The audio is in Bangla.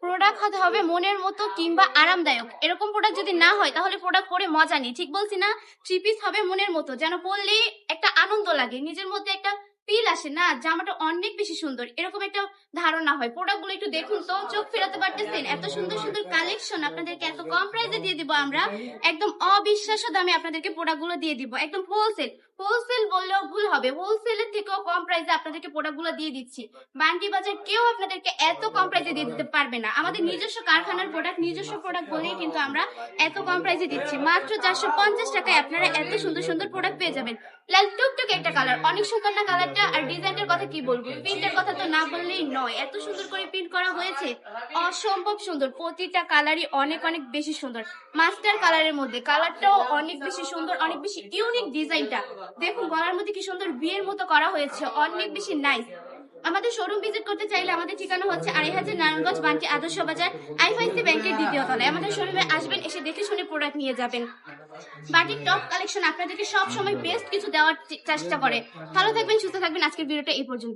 প্রোডাক্ট হতে হবে মনের মতো কিংবা আরামদায়ক। এরকম প্রোডাক্ট যদি না হয় তাহলে প্রোডাক্ট পরে মজা নেই, ঠিক বলছি না? থ্রি পিস হবে মনের মতো, যেন পরলেই একটা আনন্দ লাগে, নিজের মধ্যে একটা ফিল আসে না জামাটা অনেক বেশি সুন্দর, এরকম একটা ধারণা হয়। প্রোডাক্ট গুলো একটু দেখুন তো, চোখ ফেরাতে পারতেছেন? এত সুন্দর সুন্দর কালেকশন আপনাদেরকে এত কম প্রাইসে দিয়ে দিব আমরা, একদম অবিশ্বাস্য দামে আপনাদেরকে প্রোডাক্ট গুলো দিয়ে দিব, একদম হোলসেল। হোলসেল বললেও ভুল হবে, হোলসেলের থেকেও কম প্রাইসে আপনাদেরকে প্রোডাক্ট গুলো দিয়ে দিচ্ছি। বান্টি বাজার কেউ আপনাদেরকে এত কম প্রাইসে দিয়ে দিতে পারবে না। আমাদের নিজস্ব কারখানার প্রোডাক্ট, নিজস্ব প্রোডাক্ট বলেই কিন্তু আমরা এত কম প্রাইসে দিচ্ছি। মাত্র 450 টাকায় আপনারা এত সুন্দর সুন্দর প্রোডাক্ট পেয়ে যাবেন। লাল টুকটুক একটা কালার, অনেক সুন্দর না কালারটা? আর ডিজাইনের কথা কি বলবো, প্রিন্টের কথা তো না বললেই নয়, এত সুন্দর করে প্রিন্ট করা হয়েছে, অসম্ভব সুন্দর। প্রতিটা কালারই অনেক অনেক বেশি সুন্দর। মাস্টার কালারের মধ্যে কালারটাও অনেক বেশি সুন্দর, অনেক বেশি ইউনিক ডিজাইনটা। দেখুন গলার মধ্যে কি সুন্দর বিয়ের মতো করা হয়েছে, অনেক বেশি নাইস। আমাদের শোরুম ভিজিট করতে চাইলে আমাদের ঠিকানা হচ্ছে 2500 নারায়ণগঞ্জ বান্টি আদর্শ বাজার, আইফাইসি ব্যাংকের দ্বিতীয় তলায়। আমাদের শোরুমে আসবেন, এসে দেখে শুনে প্রোডাক্ট নিয়ে যাবেন। বাটিক টপ কালেকশন আপনাদেরকে সব সময় বেস্ট কিছু দেওয়ার চেষ্টা করে। ভালো থাকবেন, সুস্থ থাকবেন। আজকের ভিডিওটা এই পর্যন্ত।